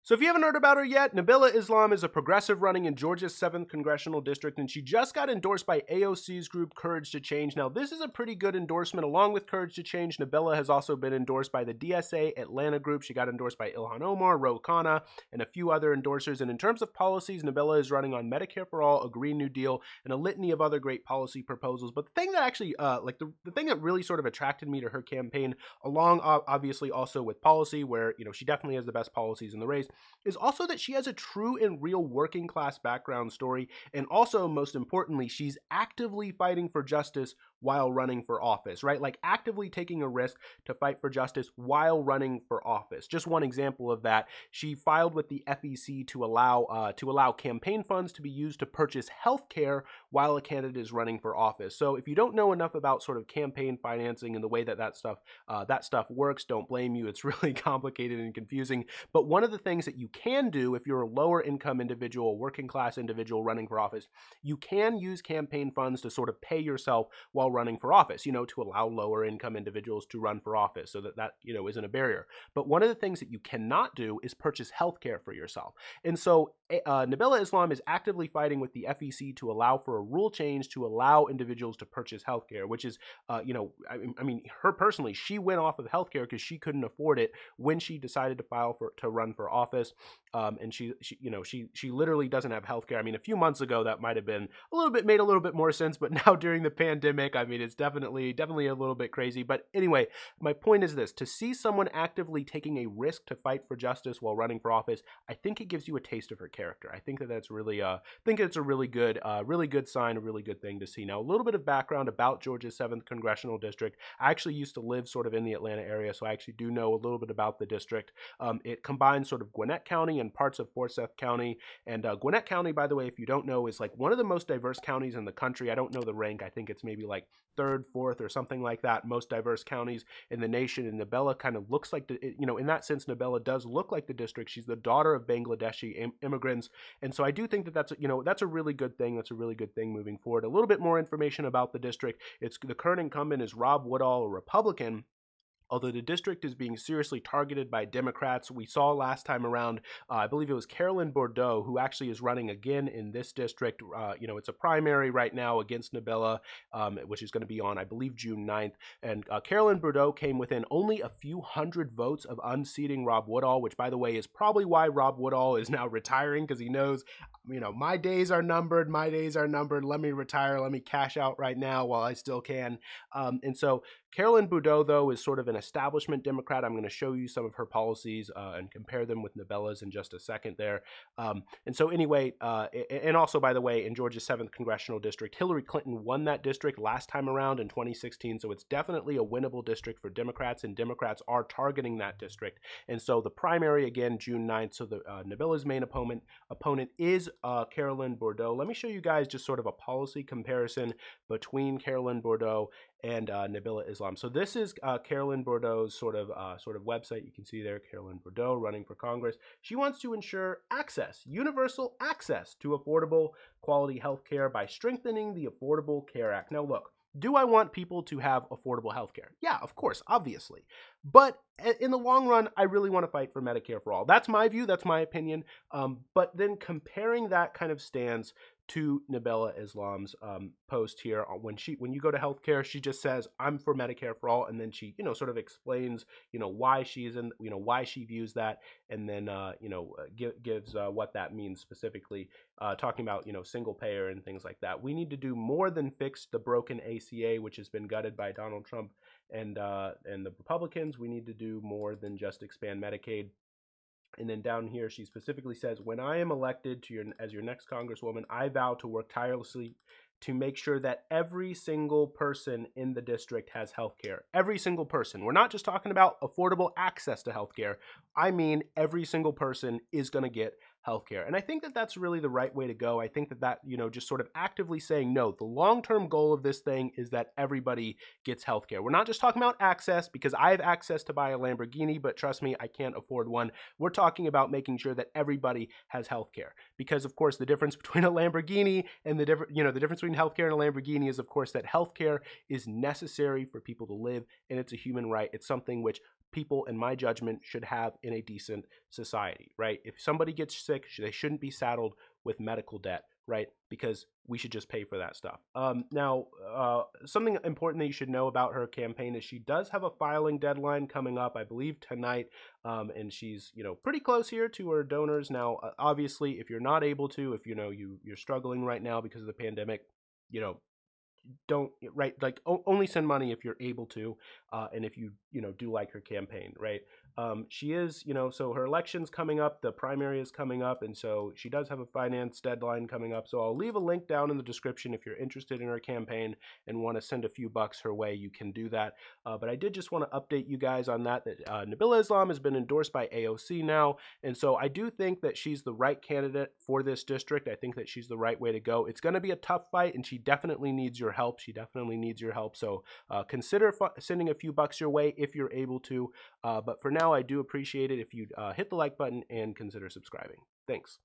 So if you haven't heard about her yet, Nabilah Islam is a progressive running in Georgia's 7th congressional district, and she just got endorsed by AOC's group Courage to Change. Now, this is a pretty good endorsement. Along with Courage to Change, Nabilah has also been endorsed by the DSA Atlanta group. She got endorsed by Ilhan Omar, Khanna, and a few other endorsers. And in terms of policies, Nabilah is running on Medicare for All, a Green New Deal, and a litany of other great policy proposals. But the thing that actually, the thing that really sort of attracted me to her campaign, along obviously also with policy, where, she definitely has the best policies in the race, is also that she has a true and real working class background story, and also, most importantly, she's actively fighting for justice while running for office, right? Like actively taking a risk to fight for justice while running for office. Just one example of that, she filed with the FEC to allow campaign funds to be used to purchase health care while a candidate is running for office. So if you don't know enough about sort of campaign financing and the way that stuff works, don't blame you. It's really complicated and confusing. But one of the things that you can do if you're a lower income individual, working class individual running for office, you can use campaign funds to sort of pay yourself while running for office, to allow lower income individuals to run for office so that isn't a barrier. But one of the things that you cannot do is purchase health care for yourself. And so Nabilah Islam is actively fighting with the FEC to allow for a rule change to allow individuals to purchase health care, which is, her personally, she went off of health care because she couldn't afford it when she decided to run for office. And she literally doesn't have health care. A few months ago that might have been made a little bit more sense, but now during the pandemic, it's definitely a little bit crazy. But anyway, my point is this: to see someone actively taking a risk to fight for justice while running for office, I think it gives you a taste of her character. I think that's really, it's a really good sign, a really good thing to see. Now, a little bit of background about Georgia's 7th congressional district. I actually used to live sort of in the Atlanta area, so I actually do know a little bit about the district. It combines sort of Gwinnett County and parts of Forsyth County. And Gwinnett County, by the way, if you don't know, is like one of the most diverse counties in the country. I don't know the rank. I think it's maybe like 3rd, 4th, or something like that, most diverse counties in the nation. And Nabilah kind of looks like in that sense, Nabilah does look like the district. She's the daughter of Bangladeshi immigrants, and so I do think that that's a really good thing. That's a really good thing moving forward. A little bit more information about the district. The current incumbent is Rob Woodall, a Republican. Although the district is being seriously targeted by Democrats. We saw last time around, I believe it was Carolyn Bourdeaux, who actually is running again in this district. It's a primary right now against Nabilah, which is going to be on, I believe, June 9th. And Carolyn Bourdeaux came within only a few hundred votes of unseating Rob Woodall, which, by the way, is probably why Rob Woodall is now retiring, because he knows, my days are numbered. Let me retire. Let me cash out right now while I still can. And so Carolyn Bourdeaux, though, is sort of an establishment Democrat. I'm going to show you some of her policies and compare them with Nabilah's in just a second there. And so anyway, and also, by the way, in Georgia's 7th congressional district, Hillary Clinton won that district last time around in 2016. So it's definitely a winnable district for Democrats, and Democrats are targeting that district. And so the primary, again, June 9th. So the Nabilah's main opponent is Carolyn Bourdeaux. Let me show you guys just sort of a policy comparison between Carolyn Bourdeaux and Nabilah Islam. So this is Carolyn Bourdeaux's sort of website. You can see there, Carolyn Bourdeaux running for Congress. She wants to ensure universal access to affordable quality health care by strengthening the Affordable Care Act. Now look, do I want people to have affordable health care? Yeah, of course, obviously. But in the long run, I really want to fight for Medicare for all. That's my view. That's my opinion. But then comparing that kind of stance to Nabilah Islam's post here, when you go to healthcare, she just says, I'm for Medicare for all, and then she sort of explains why she's in why she views that, and then gives what that means specifically, talking about single payer and things like that. We need to do more than fix the broken ACA, which has been gutted by Donald Trump and the Republicans. We need to do more than just expand Medicaid. And then down here, she specifically says, when I am elected as your next Congresswoman, I vow to work tirelessly to make sure that every single person in the district has health care. Every single person. We're not just talking about affordable access to health care. I mean, every single person is going to get healthcare. And I think that that's really the right way to go. I think that just sort of actively saying, no, the long-term goal of this thing is that everybody gets healthcare. We're not just talking about access, because I have access to buy a Lamborghini, but trust me, I can't afford one. We're talking about making sure that everybody has healthcare, because of course the difference between a Lamborghini and the difference between healthcare and a Lamborghini is, of course, that healthcare is necessary for people to live, and it's a human right. It's something which people, in my judgment, should have in a decent society, right? If somebody gets sick, they shouldn't be saddled with medical debt, right? Because we should just pay for that stuff. Now, something important that you should know about her campaign is she does have a filing deadline coming up, I believe tonight, and she's, pretty close here to her donors. Now, obviously, if you're not able to, if you're struggling right now because of the pandemic, you know, don't, right, like only send money if you're able to, and if you do like her campaign, right? She is, so her election's coming up, the primary is coming up, and so she does have a finance deadline coming up. So I'll leave a link down in the description. If you're interested in her campaign and want to send a few bucks her way, you can do that. But I did just want to update you guys on that Nabilah Islam has been endorsed by AOC now, and so I do think that she's the right candidate for this district. I think that she's the right way to go. It's going to be a tough fight, and she definitely needs your help. She definitely needs your help. So consider sending a few bucks your way if you're able to. But for now, I do appreciate it if you'd hit the like button and consider subscribing. Thanks.